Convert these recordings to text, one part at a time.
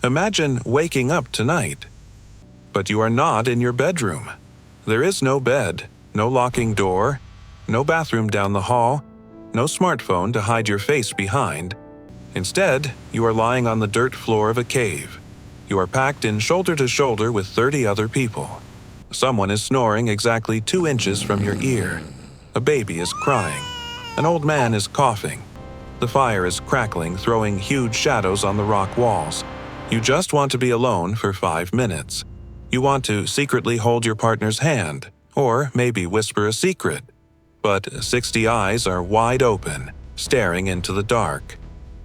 Imagine waking up tonight, but you are not in your bedroom. There is no bed, no locking door, no bathroom down the hall, no smartphone to hide your face behind. Instead, you are lying on the dirt floor of a cave. You are packed in shoulder to shoulder with 30 other people. Someone is snoring exactly 2 inches from your ear. A baby is crying. An old man is coughing. The fire is crackling, throwing huge shadows on the rock walls. You just want to be alone for 5 minutes. You want to secretly hold your partner's hand, or maybe whisper a secret. But 60 eyes are wide open, staring into the dark.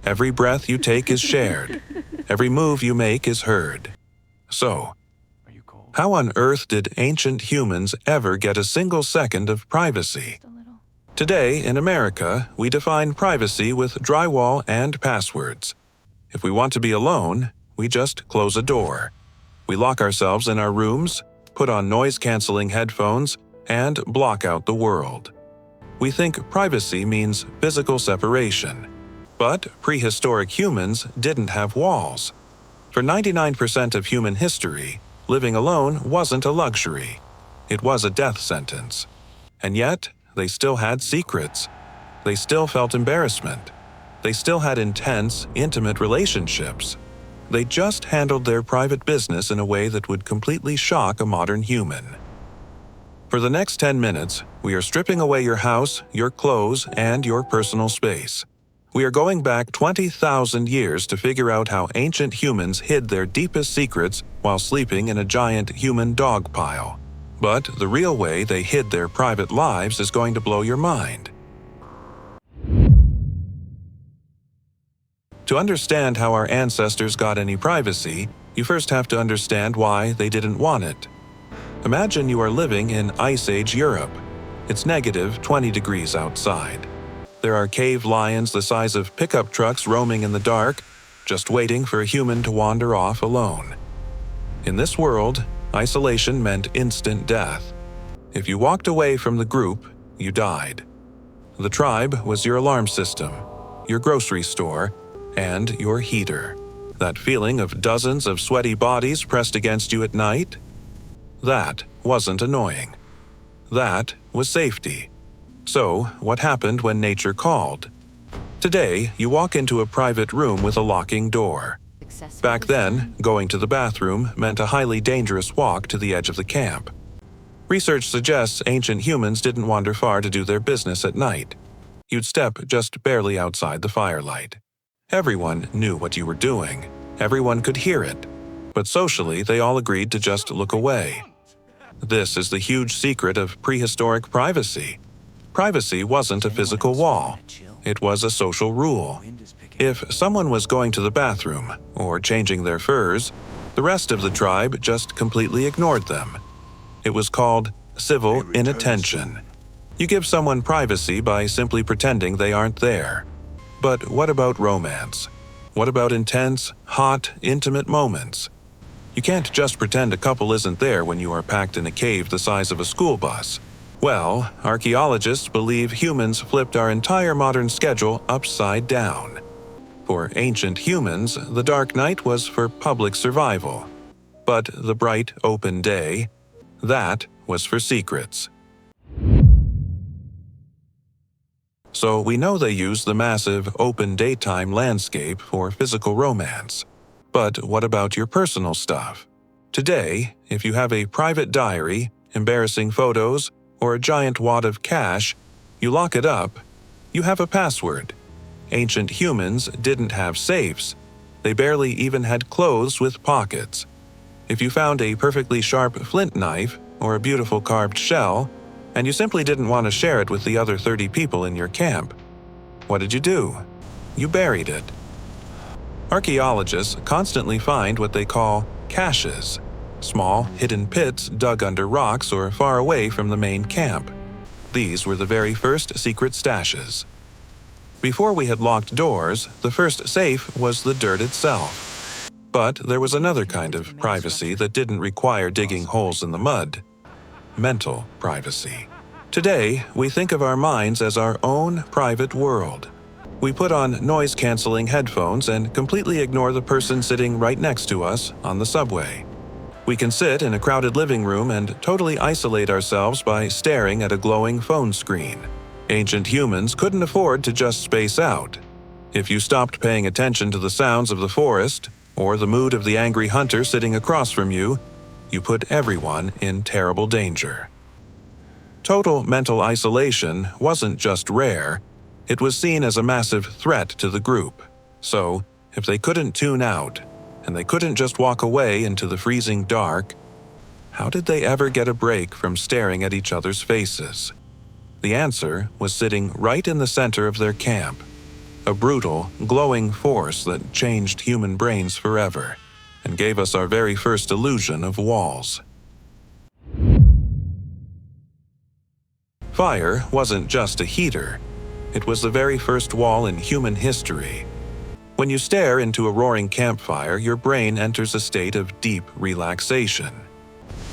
Every breath you take is shared. Every move you make is heard. So, how on earth did ancient humans ever get a single second of privacy? Today, in America, we define privacy with drywall and passwords. If we want to be alone, we just close a door. We lock ourselves in our rooms, put on noise-canceling headphones, and block out the world. We think privacy means physical separation. But prehistoric humans didn't have walls. For 99% of human history, living alone wasn't a luxury. It was a death sentence. And yet, they still had secrets. They still felt embarrassment. They still had intense, intimate relationships. They just handled their private business in a way that would completely shock a modern human. For the next 10 minutes, we are stripping away your house, your clothes, and your personal space. We are going back 20,000 years to figure out how ancient humans hid their deepest secrets while sleeping in a giant human dog pile. But the real way they hid their private lives is going to blow your mind. To understand how our ancestors got any privacy, you first have to understand why they didn't want it. Imagine you are living in Ice Age Europe. It's negative 20 degrees outside. There are cave lions the size of pickup trucks roaming in the dark, just waiting for a human to wander off alone. In this world, isolation meant instant death. If you walked away from the group, you died. The tribe was your alarm system, your grocery store, and your heater. That feeling of dozens of sweaty bodies pressed against you at night? That wasn't annoying. That was safety. So, what happened when nature called? Today, you walk into a private room with a locking door. Back then, going to the bathroom meant a highly dangerous walk to the edge of the camp. Research suggests ancient humans didn't wander far to do their business at night. You'd step just barely outside the firelight. Everyone knew what you were doing. Everyone could hear it. But socially, they all agreed to just look away. This is the huge secret of prehistoric privacy. Privacy wasn't a physical wall. It was a social rule. If someone was going to the bathroom or changing their furs, the rest of the tribe just completely ignored them. It was called civil inattention. You give someone privacy by simply pretending they aren't there. But what about romance? What about intense, hot, intimate moments? You can't just pretend a couple isn't there when you are packed in a cave the size of a school bus. Well, archaeologists believe humans flipped our entire modern schedule upside down. For ancient humans, the dark night was for public survival. But the bright, open day, that was for secrets. So we know they used the massive, open daytime landscape for physical romance. But what about your personal stuff? Today, if you have a private diary, embarrassing photos, or a giant wad of cash, you lock it up, you have a password. Ancient humans didn't have safes. They barely even had clothes with pockets. If you found a perfectly sharp flint knife or a beautiful carved shell, and you simply didn't want to share it with the other 30 people in your camp, what did you do? You buried it. Archaeologists constantly find what they call caches, small, hidden pits dug under rocks or far away from the main camp. These were the very first secret stashes. Before we had locked doors, the first safe was the dirt itself. But there was another kind of privacy that didn't require digging holes in the mud. Mental privacy. Today, we think of our minds as our own private world. We put on noise-canceling headphones and completely ignore the person sitting right next to us on the subway. We can sit in a crowded living room and totally isolate ourselves by staring at a glowing phone screen. Ancient humans couldn't afford to just space out. If you stopped paying attention to the sounds of the forest or the mood of the angry hunter sitting across from you, you put everyone in terrible danger. Total mental isolation wasn't just rare, it was seen as a massive threat to the group. So, if they couldn't tune out, and they couldn't just walk away into the freezing dark, how did they ever get a break from staring at each other's faces? The answer was sitting right in the center of their camp, a brutal, glowing force that changed human brains forever and gave us our very first illusion of walls. Fire wasn't just a heater, it was the very first wall in human history. When you stare into a roaring campfire, your brain enters a state of deep relaxation.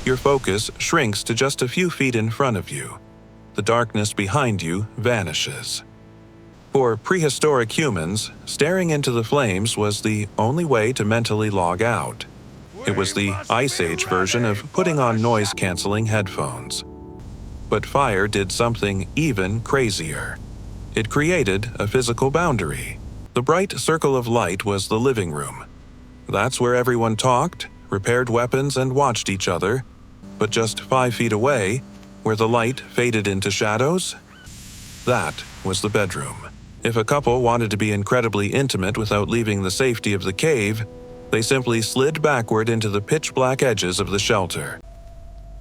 Your focus shrinks to just a few feet in front of you. The darkness behind you vanishes. For prehistoric humans, staring into the flames was the only way to mentally log out. It was the Ice Age version of putting on noise-canceling headphones. But fire did something even crazier. It created a physical boundary. The bright circle of light was the living room. That's where everyone talked, repaired weapons, and watched each other. But just 5 feet away, where the light faded into shadows, that was the bedroom. If a couple wanted to be incredibly intimate without leaving the safety of the cave, they simply slid backward into the pitch-black edges of the shelter.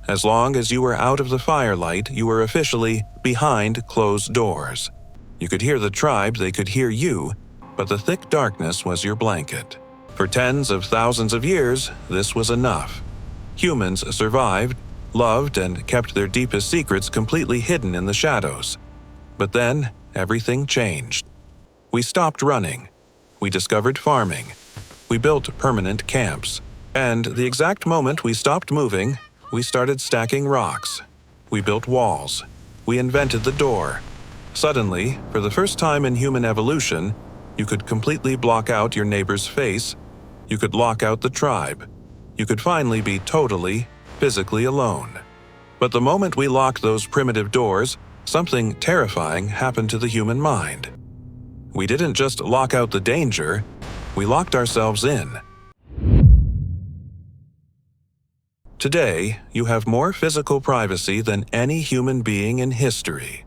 As long as you were out of the firelight, you were officially behind closed doors. You could hear the tribe, they could hear you, but the thick darkness was your blanket. For tens of thousands of years, this was enough. Humans survived, loved, and kept their deepest secrets completely hidden in the shadows. But then, everything changed. We stopped running. We discovered farming. We built permanent camps. And the exact moment we stopped moving, we started stacking rocks. We built walls. We invented the door. Suddenly, for the first time in human evolution, you could completely block out your neighbor's face. You could lock out the tribe. You could finally be totally, physically alone. But the moment we locked those primitive doors, something terrifying happened to the human mind. We didn't just lock out the danger, we locked ourselves in. Today, you have more physical privacy than any human being in history.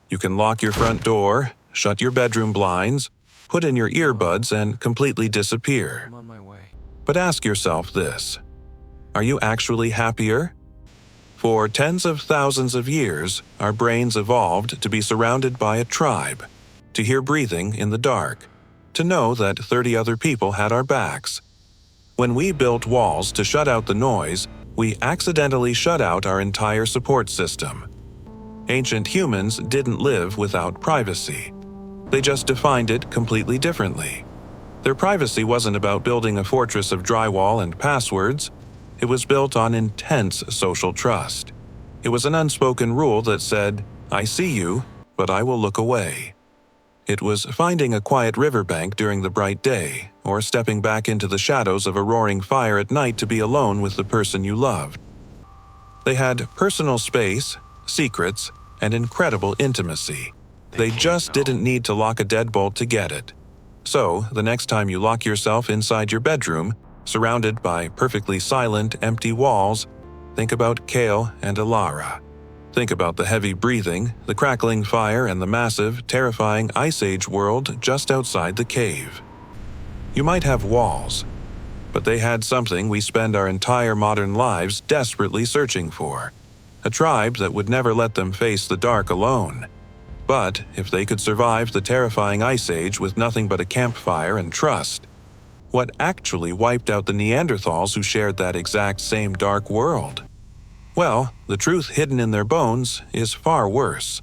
You can lock your front door, shut your bedroom blinds, put in your earbuds, and completely disappear. I'm on my way. But ask yourself this: are you actually happier? For tens of thousands of years, our brains evolved to be surrounded by a tribe, to hear breathing in the dark, to know that 30 other people had our backs. When we built walls to shut out the noise, we accidentally shut out our entire support system. Ancient humans didn't live without privacy. They just defined it completely differently. Their privacy wasn't about building a fortress of drywall and passwords. It was built on intense social trust. It was an unspoken rule that said, "I see you, but I will look away." It was finding a quiet riverbank during the bright day, or stepping back into the shadows of a roaring fire at night to be alone with the person you loved. They had personal space, secrets, and incredible intimacy. They just didn't need to lock a deadbolt to get it. So, the next time you lock yourself inside your bedroom, surrounded by perfectly silent, empty walls, think about Kale and Alara. Think about the heavy breathing, the crackling fire, and the massive, terrifying Ice Age world just outside the cave. You might have walls, but they had something we spend our entire modern lives desperately searching for: a tribe that would never let them face the dark alone. But if they could survive the terrifying Ice Age with nothing but a campfire and trust, what actually wiped out the Neanderthals who shared that exact same dark world? Well, the truth hidden in their bones is far worse.